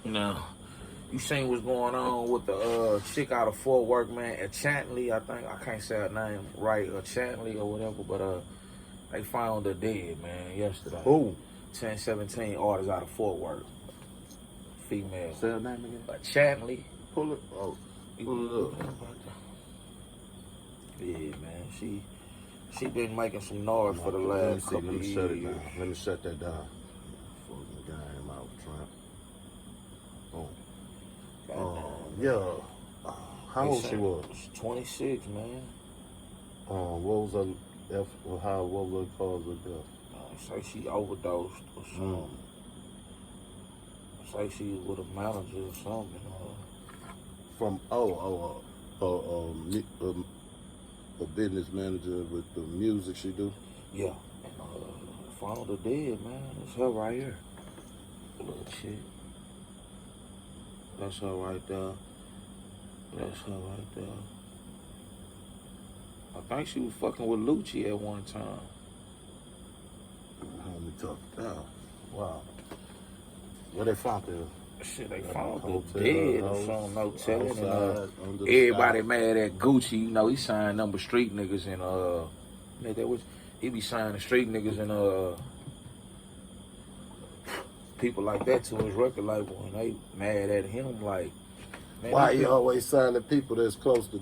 Now, you seen what's going on with the chick out of Fort Worth, man, at Chantley, I think. I can't say her name right, or Chantley or whatever, but they found her dead, man, yesterday. Who? 1017 artist out of Fort Worth. Female. Say her name again? Chantley. Pull it. Oh, pull it up. Yeah, man. She been making some noise for the last couple Let of me years. shut it down. Let me shut that down. Before we got him out, Trump. Yeah. How old she was? 26, man. What was her? What was the cause of death? Say she overdosed or something. Say she was with a manager or something. From a business manager with the music she do. Yeah, and found her dead, man. That's her right here. Little chick. That's her right there. That's her right there. I think she was fucking with Lucci at one time. Let me talk down. Wow. Where they found her? Shit, they found her Hotel, dead or house, something, no telling. outside, And under the everybody sky. mad at Gucci. You know, he signed number street niggas and he be signing street niggas and people like that to his record label, and they mad at him like, man, Why he always signing people that's close to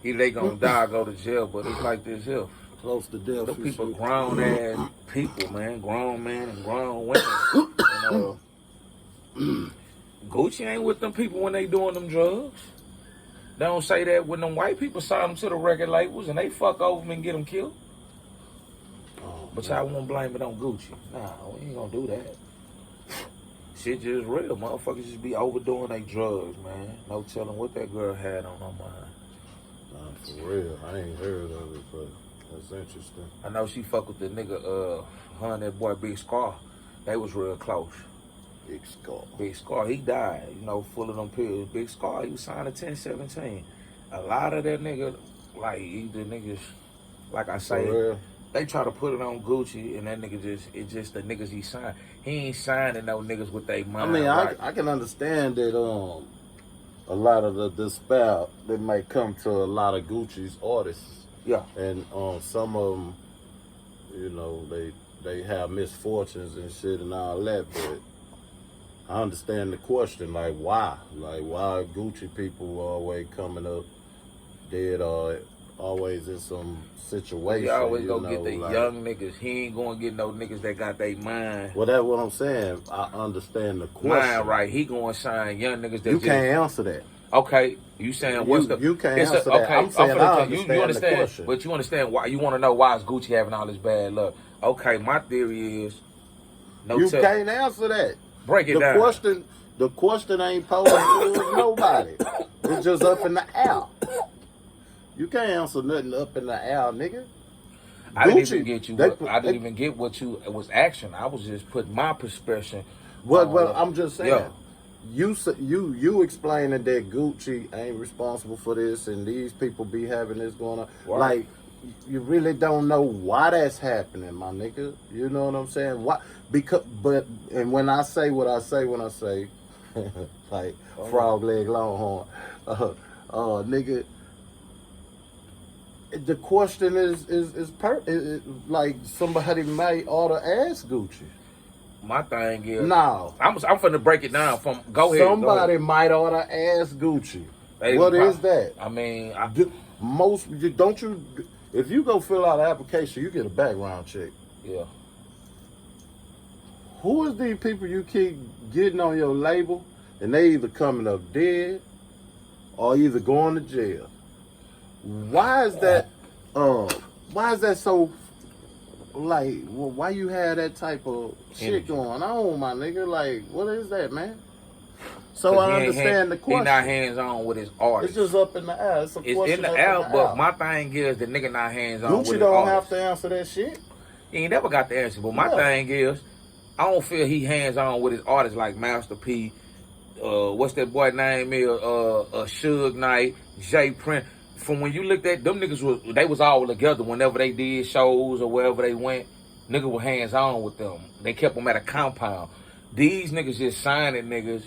either they gonna die or go to jail, but it's like this here. death? Those people grown ass people, man, grown men and grown women. And, Gucci ain't with them people when they doing them drugs. They don't say that when them white people sign them to the record labels and they fuck over them and get them killed. But y'all won't blame it on Gucci. Nah, we ain't gonna do that. Shit just real. Motherfuckers just be overdoing their drugs, man. No telling what that girl had on her mind. Nah, for real. I ain't heard of it, but that's interesting. I know she fuck with the nigga, her and that boy Big Scar. They was real close. Big Scar. Big Scar, he died, you know, full of them pills. Big Scar, he was signed to 1017. A lot of that nigga, like, either niggas, like I say, they try to put it on Gucci, and that nigga it's just the niggas he signed. He ain't signing no niggas with they mind. I mean, right. I can understand that a lot of the despair that might come to a lot of Gucci's artists. Yeah. And some of them, you know, they have misfortunes and shit and all that, but I understand the question, like why? Like why Gucci people always coming up dead or always in some situation. He always you go know, get the like, young niggas. He ain't gonna get no niggas that got they mind. Well, that's what I'm saying. I understand the question. Mind right. He gonna sign young niggas that You can't answer that. Okay, you saying what's the? You can't it's answer a, that. okay, I'm saying I you understand understand, the question. but you understand why you want to know why is Gucci having all this bad luck? Okay, my theory is You can't answer that. Break it down. The question ain't posed to nobody. It's just up in the air. You can't answer nothing up in the air, nigga. I didn't even get you. I didn't even get what you was action. I was just putting my perspective. Well, I'm just saying. Yeah. You explaining that Gucci ain't responsible for this and these people be having this going on. Right. Like, you really don't know why that's happening, my nigga. You know what I'm saying? Why? And when I say what I say when I say, like frog leg longhorn, nigga. The question is like somebody might ought to ask Gucci. My thing is no. I'm finna break it down from. Go ahead. Somebody might ought to ask Gucci. What is that? I mean, don't you? If you go fill out an application, you get a background check. Yeah. Who is these people you keep getting on your label, and they either coming up dead, or either going to jail? Why is that? Why is that so? Like, why you have that type of shit going on, my nigga? Like, what is that, man? So I understand the question. He not hands on with his artist. It's just up in the air. It's in the air, but my thing is the nigga not hands on with his artist. Gucci don't artist. have to answer that shit. He ain't never got the answer. But my thing is, I don't feel he hands on with his artists like Master P. What's that boy name is? Suge Knight, Jay Prince. From when you looked at them niggas, they was all together whenever they did shows or wherever they went. Niggas were hands on with them. They kept them at a compound. These niggas just signing niggas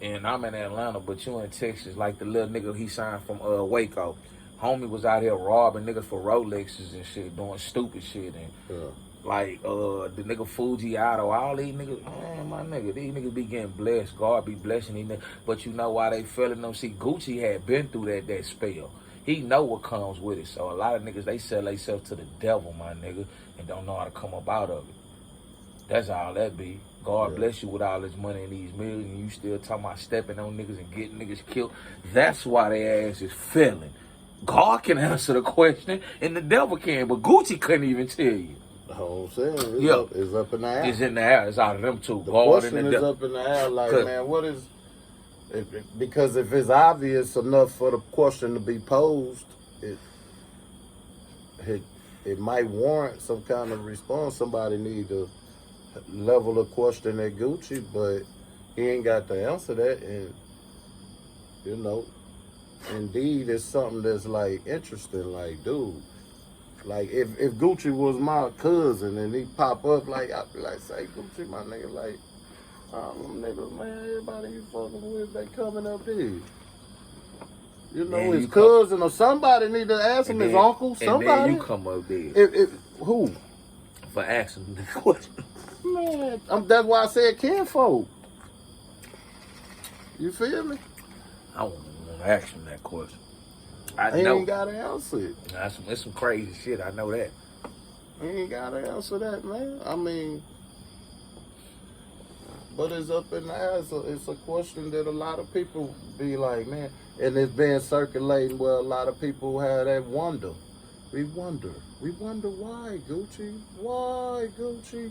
and I'm in Atlanta, but you in Texas, like the little nigga he signed from Waco. Homie was out here robbing niggas for Rolexes and shit, doing stupid shit, and like the nigga Fujiato, all these niggas, man, my nigga, these niggas be getting blessed. God be blessing these niggas. But you know why they feeling them? See, Gucci had been through that spell. He know what comes with it. So a lot of niggas, they sell themselves to the devil, my nigga, and don't know how to come up out of it. That's all that be. God bless you with all this money and these millions, and you still talking about stepping on niggas and getting niggas killed. That's why their ass is failing. God can answer the question, and the devil can, but Gucci couldn't even tell you. I'm saying, it's up in the air. It's in the air. It's out of them two. The God question and the is devil. up in the air. Like, man, what is? Because if it's obvious enough for the question to be posed, it might warrant some kind of response. Somebody need to level the question at Gucci, but he ain't got to answer that. And you know, indeed, it's something that's like interesting. Like, dude. Like, if Gucci was my cousin and he pop up, like, I'd be like, say, Gucci, my nigga, like, niggas, man, everybody you fucking with, they coming up there. You know, his cousin or somebody need to ask him, his uncle, somebody. And then you come up there. Who? For asking the question. Man, that's why I said kinfolk. You feel me? I want to ask him that question. He ain't got to answer it. It's some crazy shit. I know that. He ain't got to answer that, man. I mean, but it's up in the air. It's a question that a lot of people be like, man, and it's been circulating where a lot of people have that wonder. We wonder why, Gucci? Why, Gucci?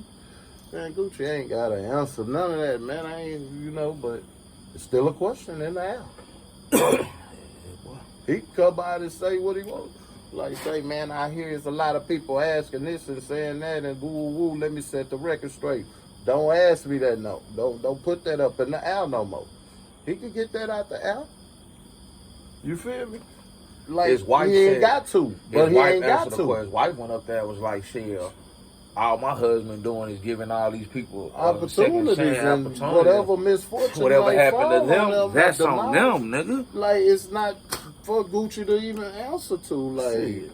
Man, Gucci ain't got to answer none of that, man. I ain't, but it's still a question in the air. He can come out and say what he wants. Like, say, man, I hear there's a lot of people asking this and saying that and woo, let me set the record straight. Don't ask me that, no. Don't put that up in the air no more. He can get that out the air. You feel me? Like, his wife he ain't got to, but he ain't got to. His wife went up there and was like, shit, all my husband doing is giving all these people opportunities and whatever misfortune whatever happened to them, that's on them, nigga. Like, it's not for Gucci to even answer to, like,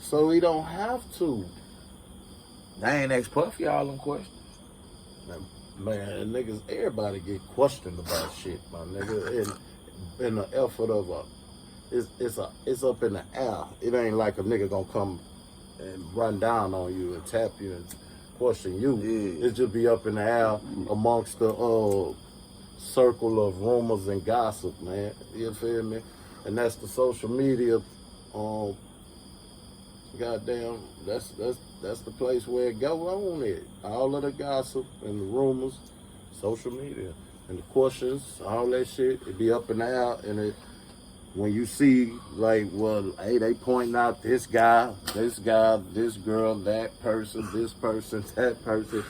so he don't have to. I ain't asked Puffy all them questions. Man, niggas, everybody get questioned about shit, my nigga, in the effort of it's up in the air. It ain't like a nigga gonna come and run down on you and tap you and question you. Yeah. It just be up in the air amongst the circle of rumors and gossip, man. You feel me? And that's the social media. Goddamn, that's the place where it go on it. All of the gossip and the rumors, social media, and the questions, all that shit. It be up in the air, and when you see, like, well, hey, they pointing out this guy, this girl, that person, this person, that person,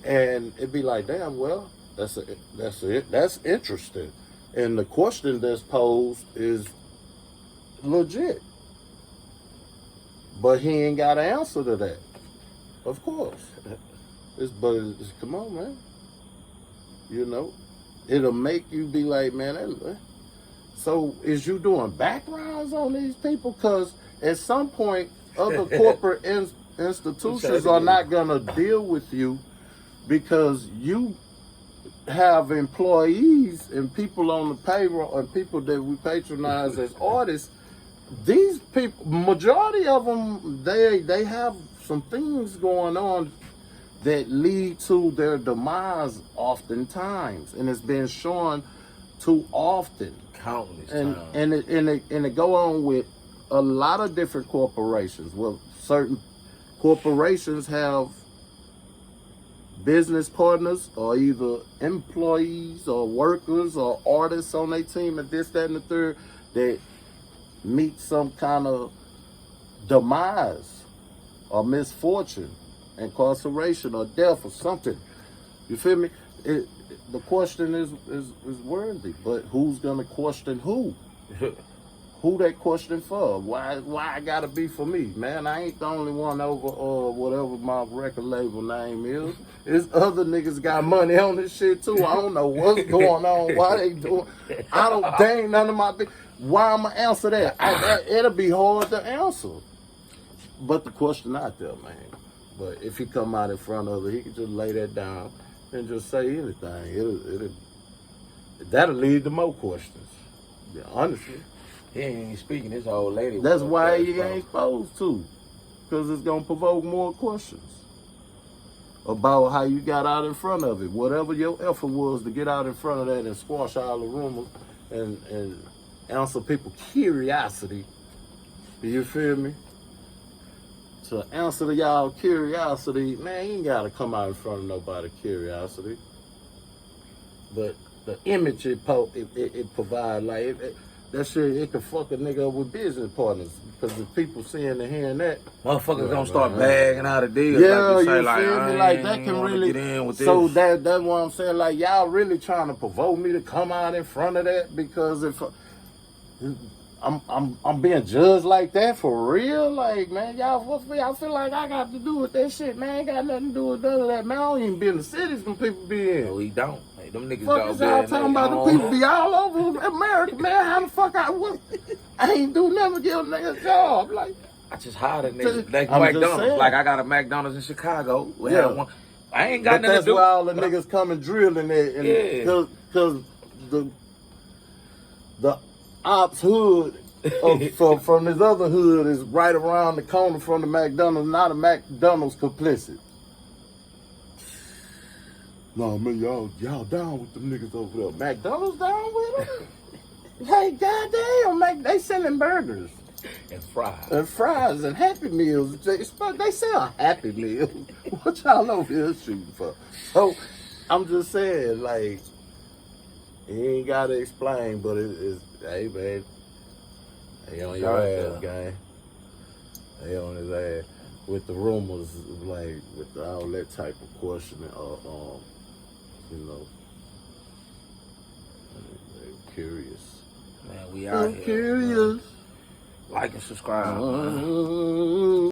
and it be like, damn, well, that's it. That's interesting. And the question that's posed is legit. But he ain't got an answer to that. Of course. Come on, man. It'll make you be like, man, so is you doing backgrounds on these people? Because at some point, other corporate institutions are not going to deal with you because you have employees and people on the payroll and people that we patronize as artists. These people, majority of them, they have some things going on that lead to their demise oftentimes, and it's been shown too often. Countless times. And it go on with a lot of different corporations. Well, certain corporations have business partners or either employees or workers or artists on their team and this, that, and the third that meet some kind of demise or misfortune, incarceration or death or something. You feel me? The question is worthy, but who's gonna question who? Who that question for? Why I gotta be for me, man? I ain't the only one over whatever my record label name is. It's other niggas got money on this shit too. I don't know what's going on. Why they doing? They ain't none of my business. Why I'ma answer that? It'll be hard to answer. But the question out there, man. But if he come out in front of it, he can just lay that down and just say anything. That'll lead to more questions. Yeah, honestly. He ain't speaking. This old lady. That's why he ain't supposed to. Because it's going to provoke more questions about how you got out in front of it. Whatever your effort was to get out in front of that and squash all the rumors and answer people's curiosity. You feel me? To answer to y'all curiosity, man, you ain't got to come out in front of nobody's curiosity. But the image it provides, like, that shit, it can fuck a nigga up with business partners. Because if people seeing and hearing that, motherfuckers gonna start bagging out of deals. Yeah, like you, say, you like, feel me? Like, that can really get in with so this. that's what I'm saying. Like, y'all really trying to provoke me to come out in front of that because if I'm being judged like that for real, like, man, y'all feel like I got to do with that shit, man. Ain't got nothing to do with none of that, man. I don't even be in the cities when people be in. No, we don't. Like, them niggas Fuck don't is y'all talking about? The people be all over America, man. How the fuck I ain't do nothing to give a nigga a job, like. I just hired a nigga. Like I'm just McDonald's. saying. Like I got a McDonald's in Chicago. We Yeah. have one. I ain't got But nothing that's to do. why all the niggas come and drilling it, and Yeah. cause the ops hood from this other hood is right around the corner from the McDonald's. Not a McDonald's complicit. No man, y'all down with them niggas over there. McDonald's down with them? Hey, goddamn, they selling burgers. And fries. And Happy Meals. They sell Happy Meals. What y'all over here shooting for? So, I'm just saying, like, he ain't got to explain, but it's, hey, man, they on your ass, gang. They on his ass. With the rumors, like, with all that type of questioning, you know, they're curious. Man, we out I'm here. curious. Like and subscribe.